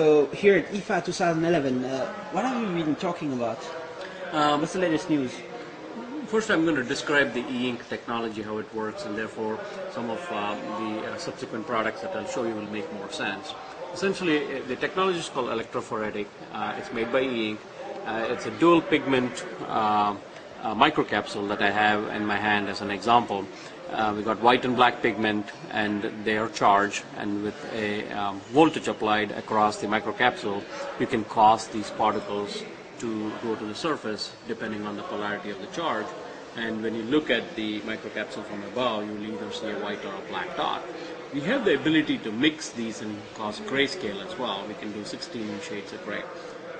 So here at IFA 2011, what have you been talking about? What's the latest news? First, I'm going to describe the E-ink technology, how it works, and therefore some of the subsequent products that I'll show you will make more sense. Essentially, the technology is called electrophoretic. It's made by E-ink. It's a dual pigment microcapsule that I have in my hand as an example. We got white and black pigment, and they are charged, and with a voltage applied across the microcapsule, you can cause these particles to go to the surface depending on the polarity of the charge. And when you look at the microcapsule from above, you will either see a white or a black dot. We have the ability to mix these and cause grayscale as well. We can do 16 shades of gray.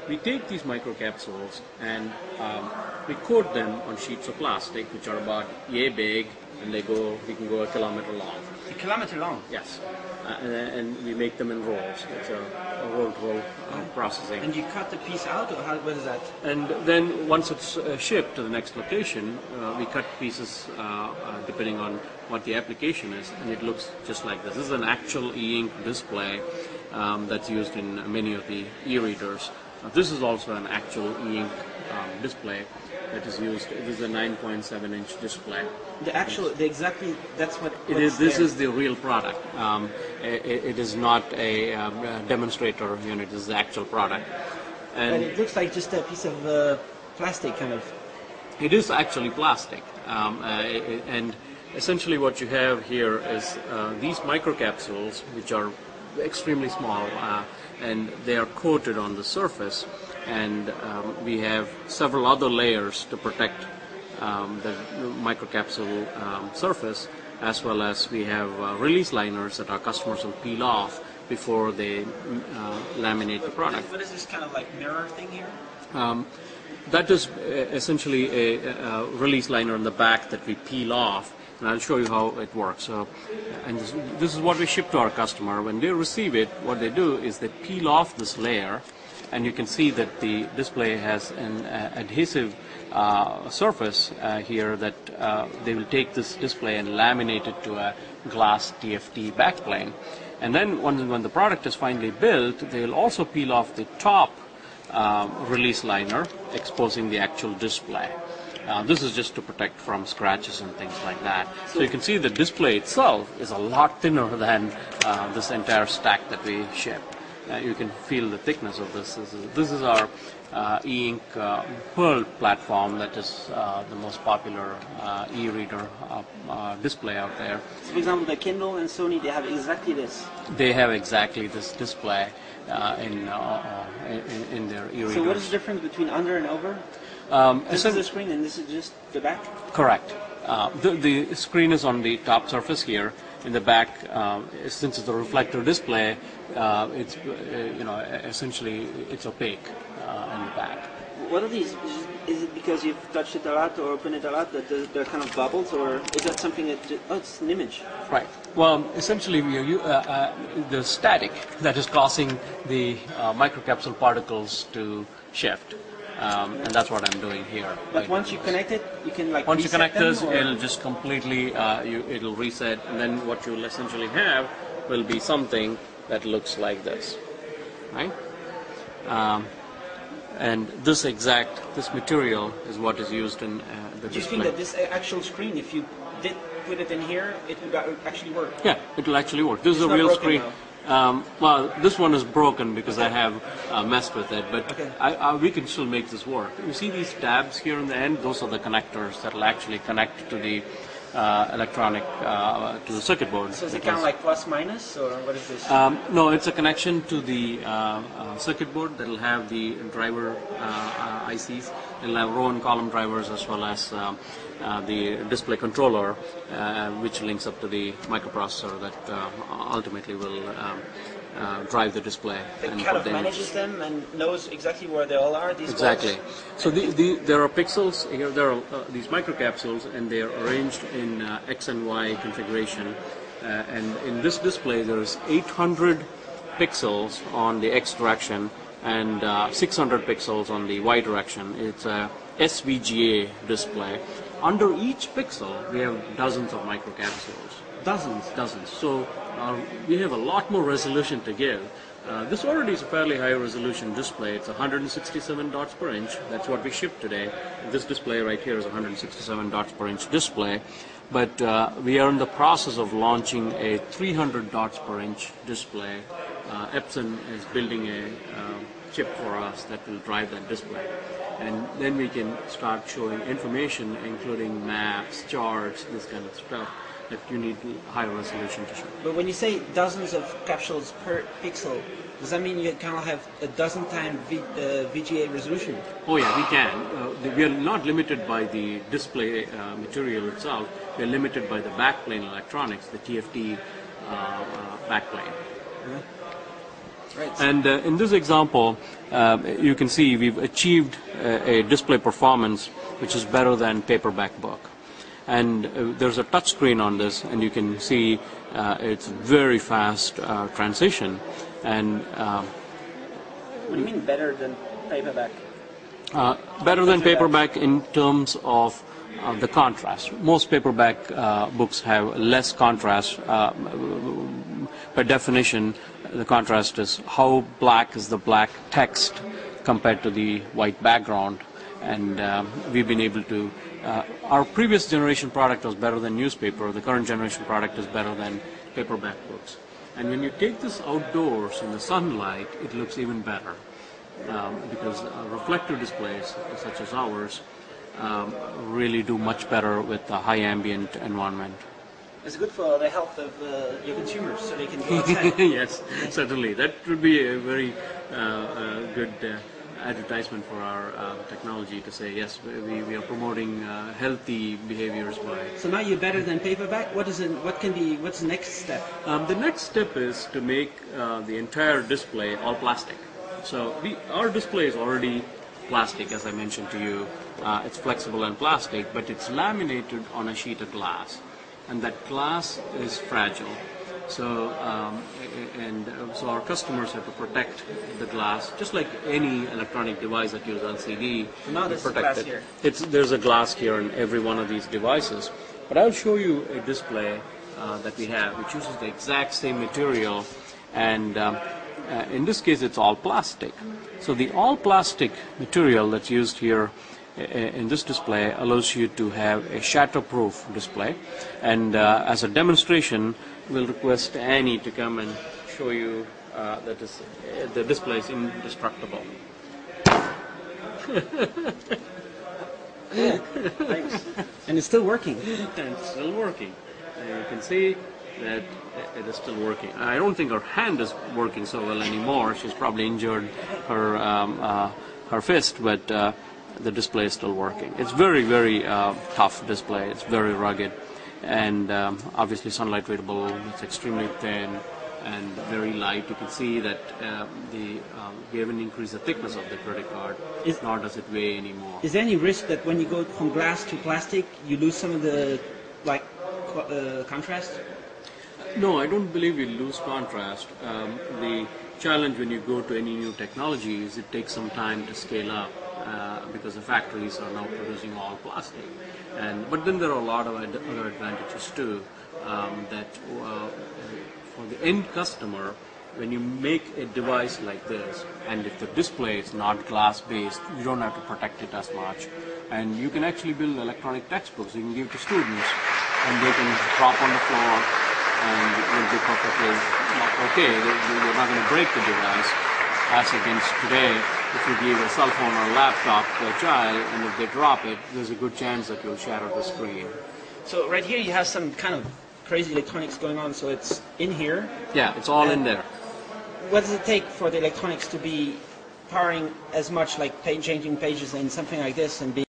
We take these microcapsules and we coat them on sheets of plastic, which are about yay big, and we can go a kilometer long. A kilometer long? Yes. And we make them in rolls. It's a roll-to-roll processing. And you cut the piece out, or what is that? And then once it's shipped to the next location, we cut pieces depending on what the application is, and it looks just like this. This is an actual E-ink display that's used in many of the e-readers. This is also an actual E-ink display that is used. This is a 9.7-inch display. That's what it is. This is the real product. It is not a demonstrator unit. This is the actual product. And it looks like just a piece of plastic, kind of. It is actually plastic. And essentially what you have here is these microcapsules, which are extremely small, and they are coated on the surface. And we have several other layers to protect the microcapsule surface, as well as we have release liners that our customers will peel off before they laminate the product. What is this kind of like mirror thing here? That is essentially a release liner in the back that we peel off, and I'll show you how it works. And this is what we ship to our customer. When they receive it, what they do is they peel off this layer, and you can see that the display has an adhesive surface here that they will take this display and laminate it to a glass TFT backplane. And then when the product is finally built, they will also peel off the top release liner, exposing the actual display. This is just to protect from scratches and things like that. So you can see the display itself is a lot thinner than this entire stack that we ship. You can feel the thickness of this. This is our E-ink Pearl platform that is the most popular e-reader display out there. So for example, the Kindle and Sony, they have exactly this. They have exactly this display in their e-readers. So what is the difference between under and over? This is the screen and this is just the back? Correct. The screen is on the top surface here. In the back, since it's a reflector display, it's essentially it's opaque in the back. What are these? Is it because you've touched it a lot or opened it a lot that they're kind of bubbles, or is that something that it's an image? Right. Well, essentially, the static that is causing the microcapsule particles to shift. And that's what I'm doing here. But once you connect it, you can like once you connect this, them, it'll just completely, it'll reset, and then what you'll essentially have will be something that looks like this, right? And this material is what is used in the display. Do you think that this actual screen, if you did put it in here, it would actually work? Yeah, it will actually work. This is a real screen. Well, this one is broken because I have messed with it, but okay. We can still make this work. You see these tabs here in the end? Those are the connectors that will actually connect to the electronic, to the circuit board. So is it kind of like plus minus, or what is this? No, it's a connection to the circuit board that will have the driver ICs. It will have row and column drivers as well as the display controller, which links up to the microprocessor that ultimately will drive the display. It kind of manages them and knows exactly where they all are. These exactly. balls. So there are pixels here. There are these microcapsules, and they are arranged in X and Y configuration. And in this display, there is 800 pixels on the X direction and 600 pixels on the Y direction. It's a SVGA display. Under each pixel, we have dozens of microcapsules. Dozens. So we have a lot more resolution to give. This already is a fairly high resolution display. It's 167 dots per inch. That's what we ship today. This display right here is 167 dots per inch display. But we are in the process of launching a 300 dots per inch display. Epson is building a chip for us that will drive that display. And then we can start showing information, including maps, charts, this kind of stuff that you need high resolution to show. But when you say dozens of capsules per pixel, does that mean you kind of have a dozen times VGA resolution? Oh yeah, we can. We are not limited by the display material itself. We are limited by the backplane electronics, the TFT backplane. Right. And in this example, you can see we've achieved a display performance which is better than paperback book. And there's a touch screen on this, and you can see it's very fast transition. And what do you mean better than paperback? Better than paperback in terms of the contrast. Most paperback books have less contrast. By definition, the contrast is how black is the black text compared to the white background. And we've been able to, our previous generation product was better than newspaper. The current generation product is better than paperback books. And when you take this outdoors in the sunlight, it looks even better because reflective displays such as ours really do much better with a high ambient environment. It's good for the health of your consumers, so they can go outside. Yes, certainly. That would be a very good advertisement for our technology to say, yes, we are promoting healthy behaviors by... So now you're better than paperback? What's the next step? The next step is to make the entire display all plastic. So our display is already plastic, as I mentioned to you. It's flexible and plastic, but it's laminated on a sheet of glass. And that glass is fragile. So, so our customers have to protect the glass, just like any electronic device that uses LCD. So now there's glass here. There's a glass here in every one of these devices. But I'll show you a display that we have, which uses the exact same material, and in this case it's all plastic. So the all plastic material that's used here in this display allows you to have a shatterproof display. And as a demonstration, we'll request Annie to come and show you that the display is indestructible. Yeah, thanks. And it's still working. And it's still working. You can see that it is still working. I don't think her hand is working so well anymore. She's probably injured her fist, but the display is still working. It's very, very tough display. It's very rugged, and obviously sunlight readable. It's extremely thin and very light. You can see that we haven't increased the thickness of the credit card, nor does it weigh anymore. Is there any risk that when you go from glass to plastic, you lose some of the contrast? No, I don't believe we lose contrast. The challenge when you go to any new technology is it takes some time to scale up because the factories are now producing all plastic. But then there are a lot of other advantages too, that for the end customer, when you make a device like this, and if the display is not glass-based, you don't have to protect it as much. And you can actually build electronic textbooks you can give to students, and they can drop on the floor, and it will be perfectly okay. You're not going to break the device. As against today, if you give a cell phone or a laptop to a child, and if they drop it, there's a good chance that you'll shatter the screen. So right here you have some kind of crazy electronics going on, so it's in here. Yeah, it's all in there. What does it take for the electronics to be powering as much, like changing pages and something like this, and being